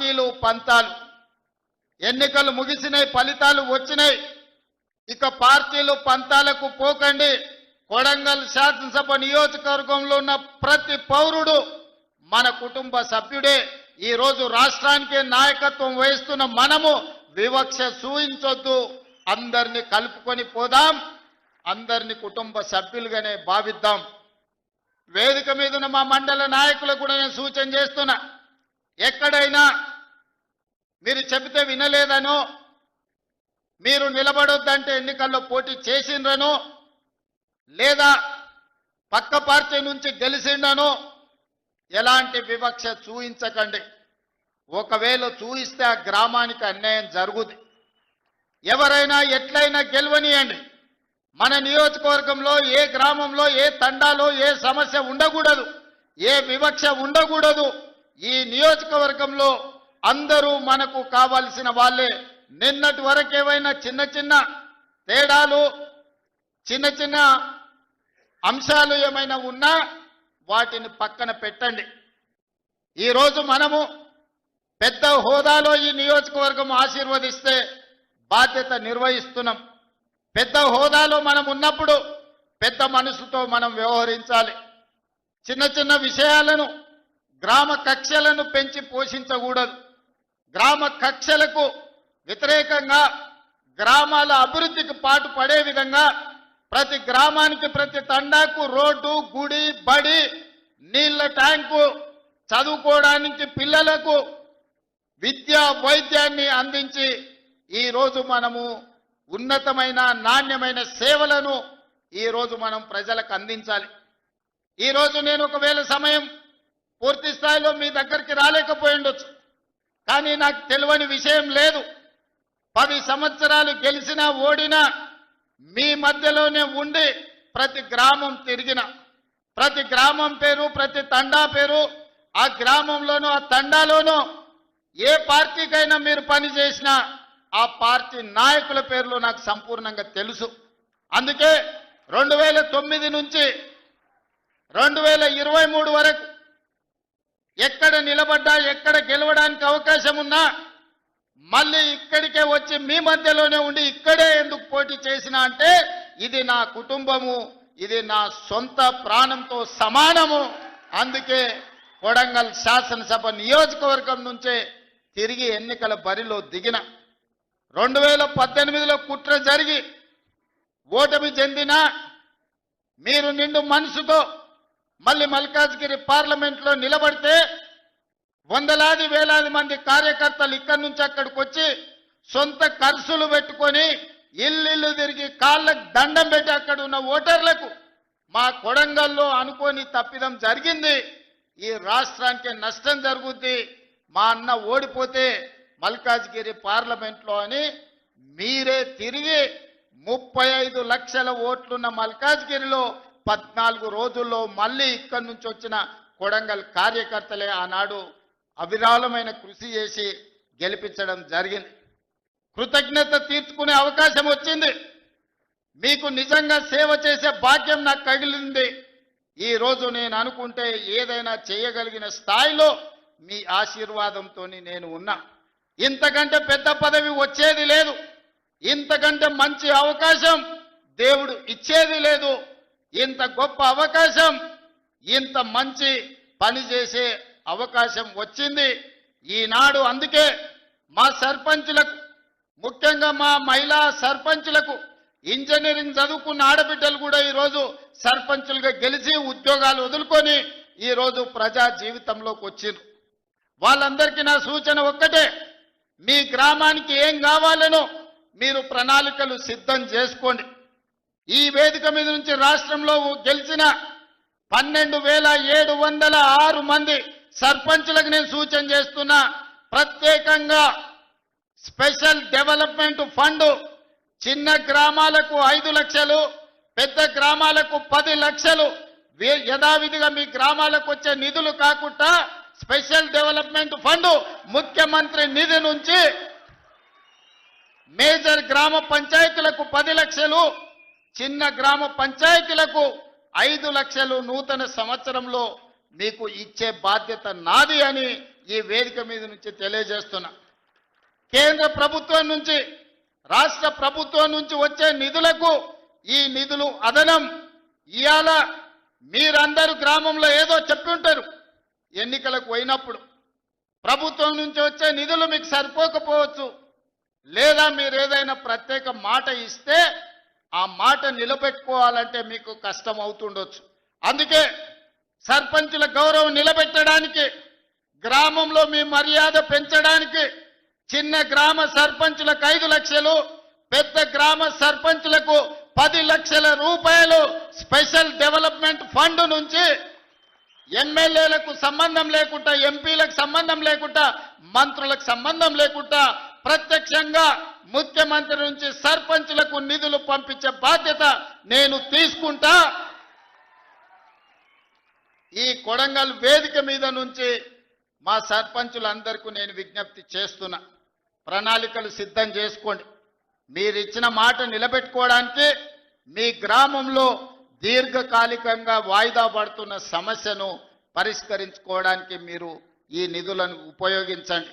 పార్టీలు పంతాలు. ఎన్నికలు ముగిసినాయి, ఫలితాలు వచ్చినాయి. ఇక పార్టీలు పంతాలకు పోకండి. కొడంగల్ శాసనసభ నియోజకవర్గంలో ఉన్న ప్రతి పౌరుడు మన కుటుంబ సభ్యుడే. ఈ రోజు రాష్ట్రానికి నాయకత్వం వహిస్తున్న మనము వివక్ష చూయించొద్దు. అందరినీ కలుపుకొని పోదాం, అందరినీ కుటుంబ సభ్యులుగానే భావిద్దాం. వేదిక మీద ఉన్న మా మండల నాయకులకు కూడా నేను సూచన చేస్తున్నా, ఎక్కడైనా మీరు చెబితే వినలేదనో, మీరు నిలబడొద్దంటే ఎన్నికల్లో పోటీ చేసిండ్రనో, లేదా పక్క పార్టీ నుంచి గెలిచిండనో ఎలాంటి వివక్ష చూయించకండి. ఒకవేళ చూయిస్తే ఆ గ్రామానికి అన్యాయం జరుగుతుంది. ఎవరైనా ఎట్లయినా గెలవనియండి. మన నియోజకవర్గంలో ఏ గ్రామంలో ఏ తండాలో ఏ సమస్య ఉండకూడదు, ఏ వివక్ష ఉండకూడదు. ఈ నియోజకవర్గంలో అందరూ మనకు కావాల్సిన వాళ్ళే. నిన్నటి వరకు ఏవైనా చిన్న చిన్న తేడాలు, చిన్న చిన్న అంశాలు ఏమైనా ఉన్నా వాటిని పక్కన పెట్టండి. ఈరోజు మనము పెద్ద హోదాలో ఈ నియోజకవర్గం ఆశీర్వదిస్తే బాధ్యత నిర్వహిస్తున్నాం. పెద్ద హోదాలో మనం ఉన్నప్పుడు పెద్ద మనసుతో మనం వ్యవహరించాలి. చిన్న చిన్న విషయాలను, గ్రామ కక్షలను పెంచి పోషించకూడదు. గ్రామ కక్షలకు వ్యతిరేకంగా గ్రామాల అభివృద్ధికి పాటు పడే విధంగా ప్రతి గ్రామానికి, ప్రతి తండాకు రోడ్డు, గుడి, బడి, నీళ్ల ట్యాంకు, చదువుకోవడానికి పిల్లలకు విద్యా వైద్యాన్ని అందించి ఈరోజు మనము ఉన్నతమైన నాణ్యమైన సేవలను ఈరోజు మనం ప్రజలకు అందించాలి. ఈరోజు నేను ఒకవేళ సమయం పూర్తి స్థాయిలో మీ దగ్గరికి రాలేకపోయి ఉండొచ్చు, కానీ నాకు తెలియని విషయం లేదు. 10 సంవత్సరాలు గెలిచినా ఓడినా మీ మధ్యలోనే ఉండి ప్రతి గ్రామం తిరిగిన, ప్రతి గ్రామం పేరు, ప్రతి తండా పేరు, ఆ గ్రామంలోనూ ఆ తండాలోనూ ఏ పార్టీకైనా మీరు పని చేసినా ఆ పార్టీ నాయకుల పేర్లు నాకు సంపూర్ణంగా తెలుసు. అందుకే 2009 నుంచి 2023 వరకు ఎక్కడ నిలబడ్డా, ఎక్కడ గెలవడానికి అవకాశం ఉన్నా మళ్ళీ ఇక్కడికే వచ్చి మీ మధ్యలోనే ఉండి ఇక్కడే ఎందుకు పోటీ చేసినా అంటే ఇది నా కుటుంబము, ఇది నా సొంత ప్రాణంతో సమానము. అందుకే కొడంగల్ శాసనసభ నియోజకవర్గం నుంచే తిరిగి ఎన్నికల బరిలో దిగిన. 2018లో కుట్ర జరిగి ఓటమి చెందిన మీరు నిండు మనసుతో మళ్ళీ మల్కాజ్గిరి పార్లమెంట్లో నిలబడితే వందలాది వేలాది మంది కార్యకర్తలు ఇక్కడి నుంచి అక్కడికి వచ్చి సొంత ఖర్చులు పెట్టుకొని ఇల్లు తిరిగి కాళ్ళకు దండం పెట్టి అక్కడ ఉన్న ఓటర్లకు మా కొడంగల్లో అనుకోని తప్పిదం జరిగింది, ఈ రాష్ట్రానికి నష్టం జరుగుద్ది, మా అన్న ఓడిపోతే మల్కాజ్గిరి పార్లమెంట్లో అని మీరే తిరిగి 35 లక్షల ఓట్లున్న మల్కాజ్గిరిలో 14 రోజుల్లో మళ్ళీ ఇక్కడి నుంచి వచ్చిన కొడంగల్ కార్యకర్తలే ఆనాడు అవిరాళమైన కృషి చేసి గెలిపించడం జరిగింది. కృతజ్ఞత తీర్చుకునే అవకాశం వచ్చింది. మీకు నిజంగా సేవ చేసే భాగ్యం నాకు కలిగింది. ఈ రోజు నేను అనుకుంటే ఏదైనా చేయగలిగిన స్థాయిలో మీ ఆశీర్వాదంతో నేను ఉన్నా. ఇంతకంటే పెద్ద పదవి వచ్చేది లేదు, ఇంతకంటే మంచి అవకాశం దేవుడు ఇచ్చేది లేదు. ఇంత గొప్ప అవకాశం, ఇంత మంచి పని చేసే అవకాశం వచ్చింది ఈనాడు. అందుకే మా సర్పంచులకు, ముఖ్యంగా మా మహిళా సర్పంచులకు, ఇంజనీరింగ్ చదువుకున్న ఆడబిడ్డలు కూడా ఈరోజు సర్పంచులుగా గెలిచి ఉద్యోగాలు వదులుకొని ఈరోజు ప్రజా జీవితంలోకి వచ్చిండ్రు. వాళ్ళందరికీ నా సూచన ఒక్కటే, మీ గ్రామానికి ఏం కావాలనో మీరు ప్రణాళికలు సిద్ధం చేసుకోండి. ఈ వేదిక మీద నుంచి రాష్ట్రంలో గెలిచిన 12,706 మంది సర్పంచులకు నేను సూచన చేస్తున్నా, ప్రత్యేకంగా స్పెషల్ డెవలప్మెంట్ ఫండ్ చిన్న గ్రామాలకు 5 లక్షలు, పెద్ద గ్రామాలకు 10 లక్షలు యథావిధిగా మీ గ్రామాలకు వచ్చే నిధులు కాకుండా స్పెషల్ డెవలప్మెంట్ ఫండ్ ముఖ్యమంత్రి నిధి నుంచి మేజర్ గ్రామ పంచాయతీలకు 10 లక్షలు, చిన్న గ్రామ పంచాయతీలకు 5 లక్షలు నూతన సంవత్సరంలో మీకు ఇచ్చే బాధ్యత నాది అని ఈ వేదిక మీద నుంచి తెలియజేస్తున్నా. కేంద్ర ప్రభుత్వం నుంచి రాష్ట్ర ప్రభుత్వం నుంచి వచ్చే నిధులకు ఈ నిధులు అదనం. ఇవాళ మీరందరూ గ్రామంలో ఏదో చెప్పి ఉంటారు, ఎన్నికలకు పోయినప్పుడు ప్రభుత్వం నుంచి వచ్చే నిధులు మీకు సరిపోకపోవచ్చు, లేదా మీరు ఏదైనా ప్రత్యేక మాట ఇస్తే ఆ మాట నిలబెట్టుకోవాలంటే మీకు కష్టం అవుతుండొచ్చు. అందుకే సర్పంచుల గౌరవం నిలబెట్టడానికి, గ్రామంలో మీ మర్యాద పెంచడానికి చిన్న గ్రామ సర్పంచులకు 5 లక్షలు, పెద్ద గ్రామ సర్పంచులకు 10 లక్షల రూపాయలు స్పెషల్ డెవలప్మెంట్ ఫండ్ నుంచి ఎమ్మెల్యేలకు సంబంధం లేకుండా, ఎంపీలకు సంబంధం లేకుండా, మంత్రులకు సంబంధం లేకుండా ప్రత్యక్షంగా ముఖ్యమంత్రి నుంచి సర్పంచులకు నిధులు పంపించే బాధ్యత నేను తీసుకుంటా. ఈ కొడంగల్ వేదిక మీద నుంచి మా సర్పంచులందరికీ నేను విజ్ఞప్తి చేస్తున్నా, ప్రణాళికలు సిద్ధం చేసుకోండి. మీరు ఇచ్చిన మాట నిలబెట్టుకోవడానికి మీ గ్రామంలో దీర్ఘకాలికంగా వాయిదా పడుతున్న సమస్యను పరిష్కరించుకోవడానికి మీరు ఈ నిధులను ఉపయోగించండి.